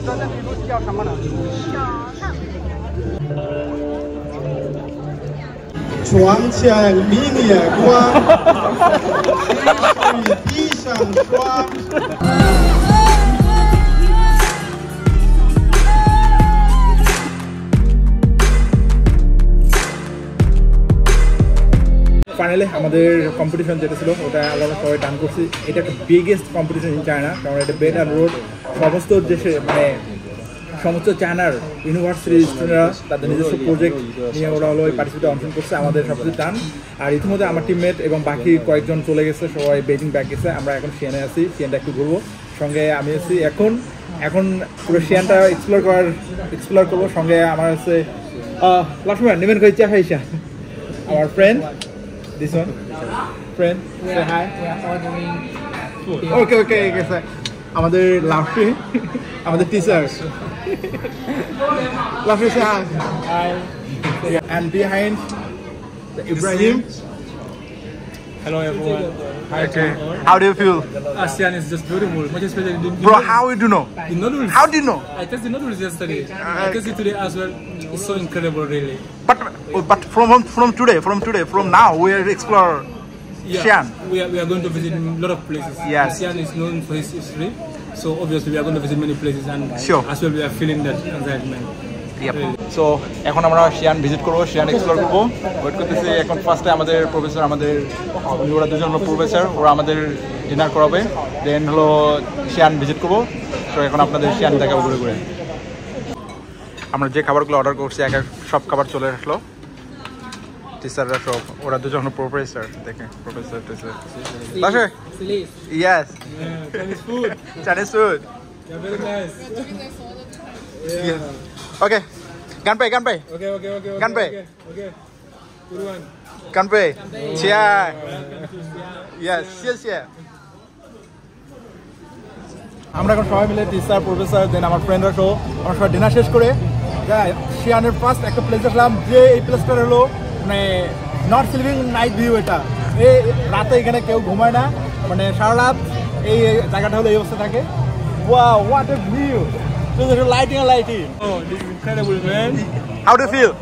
专项题目叫什么呢？床前明月光，雨滴上霜。ফাইনালি আমাদের কম্পিটিশন যেটা ছিল ওটা আমরা সবাই ডান করছি। এটা একটা বিগেস্ট কম্পিটিশন ইন চায়না, কারণ এটা বেড অ্যান্ড রোড সমস্ত দেশে মানে সমস্ত চায়নার ইউনিভার্সিটির স্টুডেন্টরা তাদের নিজস্ব প্রজেক্ট নিয়ে ওরা হলো ওই পার্টিসিপেটে অংশগ্রহণ করছে। আমাদের সবচেয়ে টান। আর ইতিমধ্যে আমার টিমমেট এবং বাকি কয়েকজন চলে গেছে, সবাই বেজিং ব্যাক গেছে। আমরা এখন শিয়ানে আছি, শিয়ানটা একটু ঘুরবো, সঙ্গে আমি আছি। এখন পুরো শিয়ানটা এক্সপ্লোর করবো। সঙ্গে আমার আছে লক্ষ্মণ নেবেন কই চা খাইছা আমার friend this one friend say hi okay sir আমাদের লাফি আমাদের টিচার লাফি say hi and behind Ibrahim. Hello everyone. Hi. Okay. How do you feel? ASEAN is just beautiful. Much especially Bro, how do you know? The noodles. How do you know? I tasted the noodles yesterday. I tasted today as well. It's so incredible, really. But from now we are explore Xi'an. We are going to visit a lot of places. Yes. Xi'an is known for his history, so obviously we are going to visit many places, and sure. As well we are feeling that excitement. So এখন আমরা Xi'an visit করবো, Xi'an explore করবো। Wait করতেছি। এখন ফার্স্টে আমাদের professor, ওরা দুজন হলো প্রফেসর, ওরা আমাদের ডিনার করাবে, দেন হলো শিয়ান ভিজিট করবো। তো এখন আপনাদের শিয়ান দেখাবো ঘুরে ঘুরে। আমরা যে খাবারগুলো অর্ডার করছি সব খাবার চলে আসলো। টিচাররা সব, ওরা দুজন হলো প্রফেসর, দেখে professor teacher. Yes. Chinese food. Chinese food. Yeah, very nice. Yeah. Okay. Ganpei. Okay. Ganpei. Okay. Good one. Ganpei. Cheers. Yes, 谢谢。আমরা এখন সবাই মিলে টিচার, প্রফেসর, দেন আমার ফ্রেন্ডরা সহ আমরা সবাই ডিনার শেষ করে শিয়ানের ফার্স্ট একটা প্লেস আসলাম, যে এই প্লেসটা হলো মানে নট স্লিপিং নাইট ভিউ। এটা এই রাতে এখানে কেউ ঘুমায় না, মানে সারা রাত এই জায়গাটা হলো এই অবস্থা থাকে। Wow, what a view! There's lighting. Oh, this is incredible, man. How do you feel?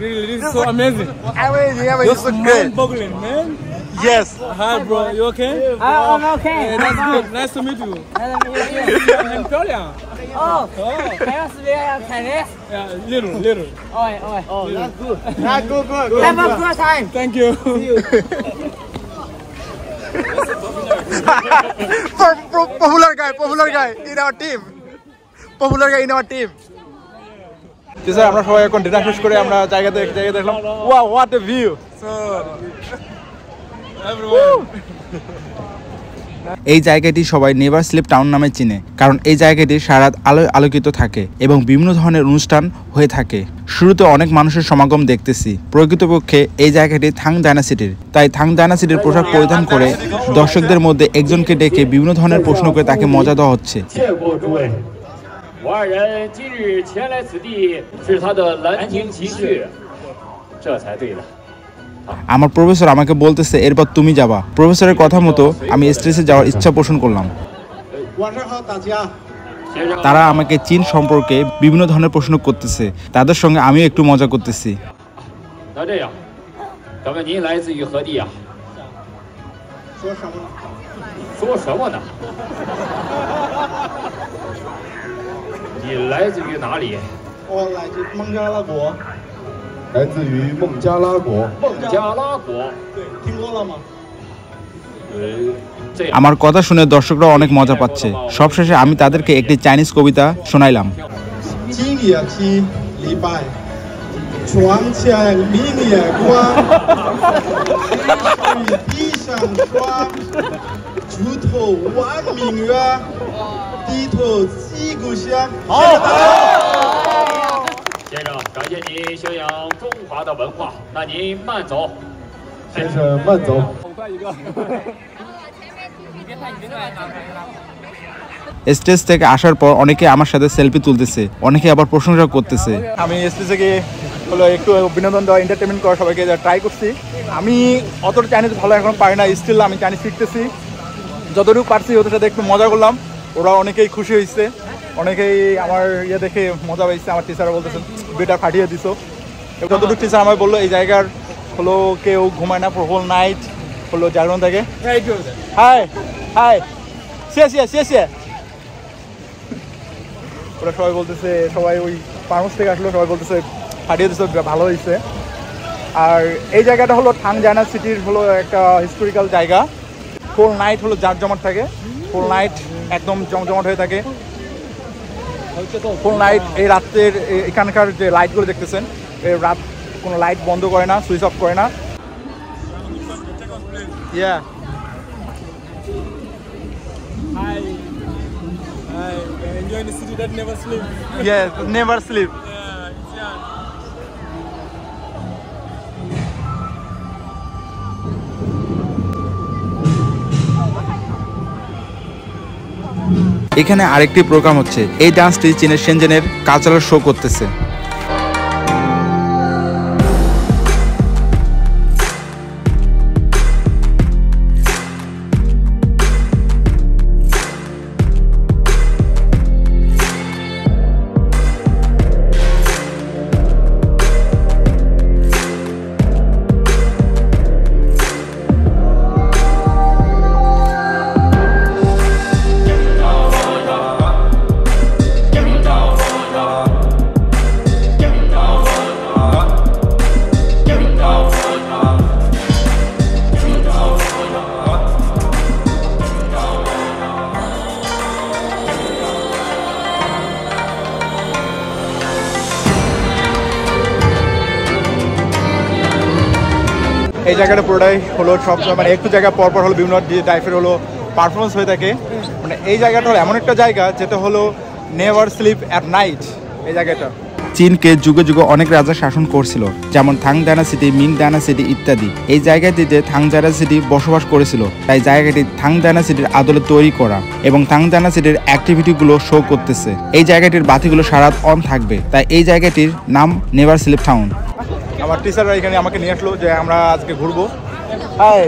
Really, this is so amazing. Amazing, Just so good. mind-boggling, man. Yes. Hi, bro. You okay? I'm okay. Yeah, that's good. Nice to meet you. I'm Korean. Can you speak Chinese? Yeah, little. Oh, that's good. Good. Have a good time. Thank you. Popular guy in our team. Teacher, আমরা সবাই এখন dinner শেষ করে আমরা জায়গা দেখলাম। Wow, what a view! So, everyone. এই জায়গাটি সবাই নেভার স্লিপ টাউন নামে চিনে, কারণ এই জায়গাটি সারা রাত আলোয় আলোকিত থাকে এবং বিভিন্ন ধরনের অনুষ্ঠান হয়ে থাকে। শুরুতে অনেক মানুষের সমাগম দেখতেছি। প্রকৃতপক্ষে এই জায়গাটি থাং ডায়নাসিটির, তাই থাং ডায়নাসিটির পোশাক পরিধান করে দর্শকদের মধ্যে একজনকে ডেকে বিভিন্ন ধরনের প্রশ্ন করে তাকে মজা দেওয়া হচ্ছে। 我二人今日前来此地是他的兰亭集序，这才对了。 আমার প্রফেসর আমাকে বলতেছে এরপর তুমি যাবা। প্রফেসরের কথা মতো আমি স্টেজে যাওয়ার ইচ্ছা পোষণ করলাম। তারা আমাকে চীন সম্পর্কে বিভিন্ন ধরনের প্রশ্ন করতেছে, তাদের সঙ্গে আমিও একটু মজা করতেছি। 那这样，敢问您来自于何地呀？说什么呢？你来自于哪里？我来自孟加拉国。来自于孟加拉国。孟加拉国。对，听过了吗？আমার কথা শুনে দর্শকরা অনেক মজা পাচ্ছে। সবশেষে আমি তাদেরকে একটি চাইনিজ কবিতা শোনাইলাম। 今夜七礼拜，床前明月光，雨滴上霜，举头望明月，低头击鼓响。好。先生，感谢您宣扬中华的文化，那您慢走。先生慢走。স্টেজ থেকে আসার পর অনেকে আমার সাথে সেলফি তুলতেছে, অনেকে আবার প্রশংসা করতেছে। আমি স্টেজে গিয়ে হলো একটু বিনোদন দেওয়া, এন্টারটেনমেন্ট করা সবাইকে ট্রাই করছি। আমি অতটা চাইনিজ ভালো এখন পারি না, স্টিল আমি চাইনিজ শিখতেছি। যতটুকু পারছি ওদের সাথে একটু মজা করলাম, ওরা অনেকেই খুশি হয়েছে। অনেকেই আমার ইয়ে দেখে মজা পাইছে, আমার টিচাররা বলতেছেন বেটা ফাটিয়ে দিছো। যতটুকু টিচার আমায় বললো এই জায়গার হলো কেউ ঘুমায় না, হোল নাইট হলো জাগরণ থাকে। হাই হাই শেষে ওরা সবাই বলতেছে, সবাই ওই ফার্মাস থেকে আসলো, সবাই বলতেছে ফাটিয়ে দিছো, ভালো হয়েছে। আর এই জায়গাটা হলো থাং জানা সিটির হলো একটা হিস্টোরিক্যাল জায়গা। হোল নাইট হলো জাঁকজমাট থাকে, হোল নাইট একদম জমজমাট হয়ে থাকে হোল নাইট। এই রাতের এখানকার যে লাইটগুলো দেখতেছেন, এই রাত কোনো লাইট বন্ধ করে না, সুইচ অফ করে না। Yeah. Hi. Enjoying the city that never sleeps. Yes, never sleep. এখানে আরেকটি প্রোগ্রাম হচ্ছে। এই ডান্সটি চীনের শেনজেনের কালচারাল শো করতেছে। এই জায়গাটা পুরোটাই হলো সব মানে একটু জায়গা পরপর হলো বিভিন্ন টাইপের হলো পারফরমেন্স হয়ে থাকে। মানে এই জায়গাটা হলো এমন একটা জায়গা যেটা হলো নেভার স্লিপ অ্যাট নাইট। এই জায়গাটা চীনকে যুগে যুগে অনেক রাজা শাসন করছিল, যেমন থাং ডায়নাসিটি, মিং ডায়নাসিটি ইত্যাদি। এই জায়গাটিতে থাং ডায়নাসিটি বসবাস করেছিল, তাই জায়গাটি থাং ডায়নাসিটির আদলে তৈরি করা এবং থাং ডায়নাসিটির অ্যাক্টিভিটিগুলো শো করতেছে। এই জায়গাটির বাতিগুলো সারা অন থাকবে, তাই এই জায়গাটির নাম নেভার স্লিপ টাউন। আমার টিচাররা এখানে আমাকে নিয়ে আসলো যে আমরা আজকে ঘুরবো। হাই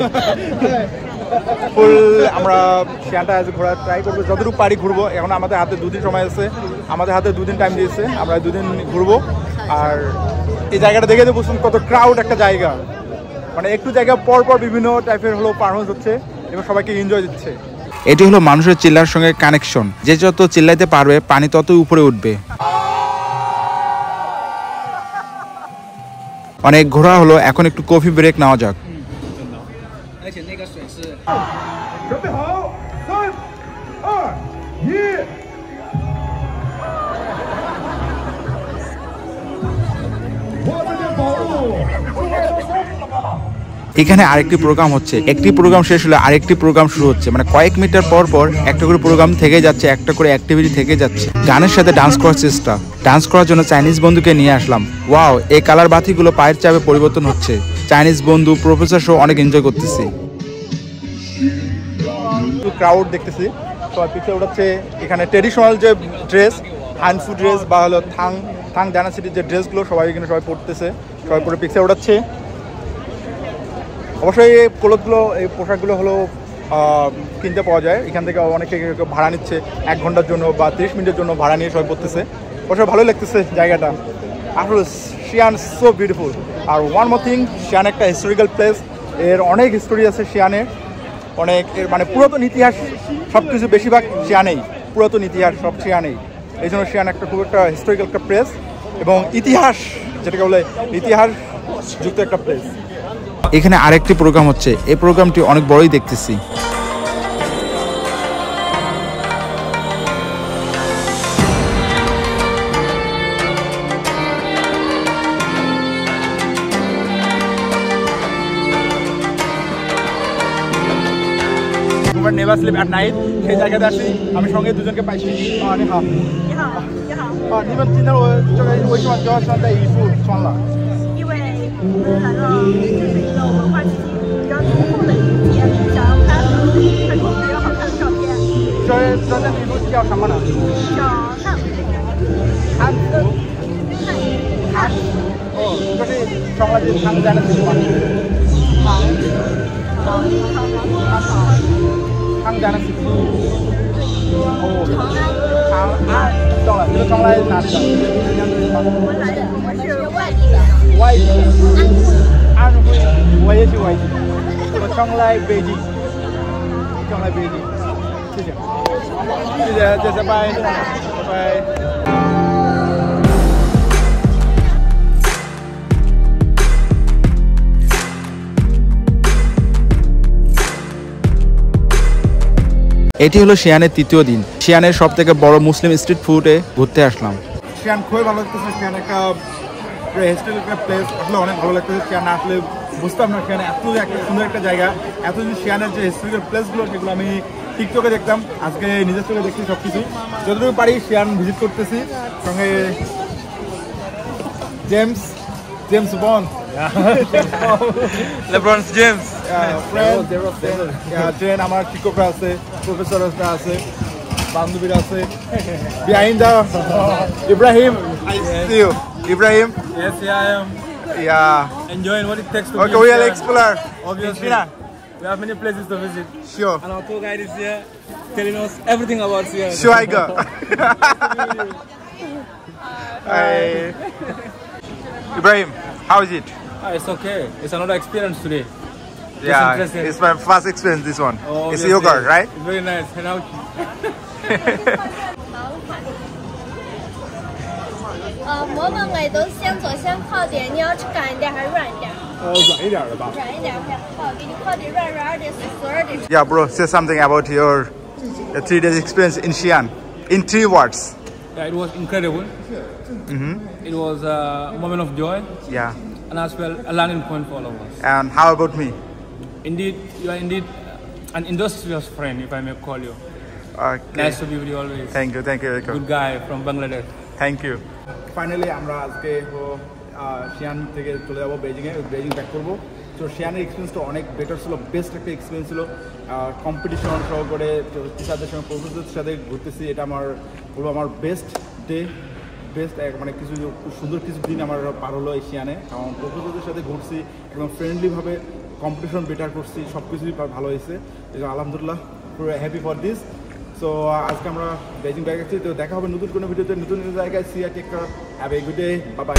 ফুল আমরা শিয়ানটা আজ ঘোরার ট্রাই করবো, যতটুকু পারি ঘুরবো। এখন আমাদের হাতে 2 দিন সময় আছে, আমাদের হাতে 2 দিন টাইম দিয়েছে, আমরা 2 দিন ঘুরবো। আর এই জায়গাটা দেখে তো বুঝুন কত ক্রাউড একটা জায়গা, মানে একটু জায়গা পর পর বিভিন্ন টাইপের হলো পারফরমেন্স হচ্ছে এবং সবাইকে এনজয় দিচ্ছে। এটি হলো মানুষের চিল্লার সঙ্গে কানেকশন, যে যত চিল্লাইতে পারবে পানি ততই উপরে উঠবে। অনেক ঘোরা হলো, এখন একটু কফি ব্রেক নেওয়া যাক। এখানে আরেকটি প্রোগ্রাম হচ্ছে, একটি প্রোগ্রাম শেষ হলে আরেকটি প্রোগ্রাম শুরু হচ্ছে। মানে কয়েক মিটার পর পর একটা করে প্রোগ্রাম থেকে যাচ্ছে, একটা করে অ্যাক্টিভিটি থেকে যাচ্ছে। গানের সাথে ডান্স করার চেষ্টা। ডান্স করার জন্য চাইনিজ বন্ধুকে নিয়ে আসলাম। ওয়াও, এই কালার বাতিগুলো পায়ের চাপে পরিবর্তন হচ্ছে। চাইনিজ বন্ধু, প্রফেসর সহ অনেক এনজয় করতেছি। ক্রাউড দেখতেছি, সবাই পিকচার উঠাচ্ছে। এখানে ট্রেডিশনাল যে ড্রেস, হানফু ড্রেস বা হলো থাং ডায়নাসিটির যে ড্রেসগুলো সবাই এখানে সবাই পরতেছে, সবাই পরে পিকচার উঠাচ্ছে। অবশ্যই এই ক্লোথগুলো, এই পোশাকগুলো হলো কিনতে পাওয়া যায় এখান থেকে। অনেকে ভাড়া নিচ্ছে 1 ঘন্টার জন্য বা 30 মিনিটের জন্য ভাড়া নিয়ে সবাই পড়তেছে। অবশ্যই ভালোই লাগতেছে জায়গাটা। আসলে শিয়ান সো বিউটিফুল। আর ওয়ান মোর থিং, শিয়ান একটা হিস্টোরিক্যাল প্লেস, এর অনেক হিস্টোরি আছে শিয়ানের, অনেক এর মানে পুরাতন ইতিহাস সব কিছু, বেশিরভাগ শিয়ানেই পুরাতন ইতিহাস সব শিয়ানেই। এই জন্য শিয়ান একটা খুব একটা হিস্টোরিক্যাল একটা প্লেস এবং ইতিহাস যেটাকে বলে ইতিহাস যুক্ত একটা প্লেস। এখানে আরেকটি প্রোগ্রাম হচ্ছে, এই প্রোগ্রামটি অনেক বড়ই দেখতেছি। নেভার স্লিপ অ্যাট নাইট, সেই জায়গাতে আসি। আমি সঙ্গে দুজনকে পাইছি।你们今天这个为什么就要穿戴衣服穿了？因为我们来了，这是一个文化气息比较浓厚的一天，想要拍很多比较好看的照片。这件衣服叫什么呢？叫汉服。汉服。汉服。哦，这是穿了这唐家的衣服吗？唐家的衣服。哦，长安。上来哪里的？我是外地的。外地，安徽，我也是外地。我上来北京，上来北京，谢谢，谢谢，谢谢，拜拜。এটি হলো শিয়ানের তৃতীয় দিন। শিয়ানের সবথেকে বড় মুসলিম স্ট্রিট ফুডে ঘুরতে আসলাম। শিয়ান খুবই ভালো লাগতেছে। শিয়ান একটা হিস্টোরিক্যাল প্লেস, আসলে অনেক ভালো লাগতেছে। শিয়ান আসলে বুঝতাম না শিয়ান এত একটা সুন্দর একটা জায়গা। এতদিন শিয়ানের যে হিস্টোরিক্যাল প্লেসগুলো সেগুলো আমি টিকটকে দেখতাম, আজকে নিজের চোখে দেখছি সব কিছু। যতটুকু পারি শিয়ান ভিজিট করতেছি। সঙ্গে James bond, LeBron James. Train আমার শিক্ষকরা আছে, প্রফেসররা আছে, বান্ধবীরা আছে। Behind the Ibrahim, I see you. Ibrahim? Yes, yeah, I am Yeah. enjoying what it takes to Okay, be we in will Xi'an. explore. Obviously, we have many places to visit. Sure. And our tour guide is here telling us everything about Xi'an. Sure, I go. Ibrahim, how is it? It's okay. It's another experience today. Yeah, interesting. it's my first experience, this one. It's Obviously, yogurt, right? It's very nice. And out. 馍馍我都先做先烤的，你要吃干一点还是软一点？软一点的吧。软一点会好，给你烤的软软的、酥酥的。 Yeah, bro, say something about your 3 days experience in Xi'an. In 3 words. Yeah, it was incredible. It was a moment of joy Yeah. and as well a learning point for all of us. And how about me? Indeed, you are indeed an industrious friend, if I may call you. Okay. Nice to be with you always. Thank you, thank you. Good guy from Bangladesh. Thank you. Finally আমরা আজকে Xi'an থেকে চলে যাবো বেজিংয়ে, Beijing back করবো। তো শিয়ানের এক্সপিরিয়েন্সটা অনেক better ছিল, বেস্ট একটা এক্সপিরিয়েন্স ছিল। কম্পিটিশন সহকারে টিচারদের সঙ্গে প্রফেসরদের সাথে ঘুরতেছি, এটা আমার বলবো আমার বেস্ট ডে, বেস্ট মানে কিছু খুব সুন্দর কিছু দিন আমার পার হলো এই শিয়ানে। কারণ প্রফেসরদের সাথে ঘুরছি এবং ফ্রেন্ডলিভাবে কম্পিটিশন বেটার করছি, সব কিছুই ভালো হয়েছে। এই জন্য আলহামদুলিল্লাহ পুরো হ্যাপি ফর দিস। সো আজকে আমরা বেজিং ব্যাক আসছি, তো দেখা হবে নতুন কোনো ভিডিওতে নতুন জায়গায়। See you, take care, have a good day, bye by.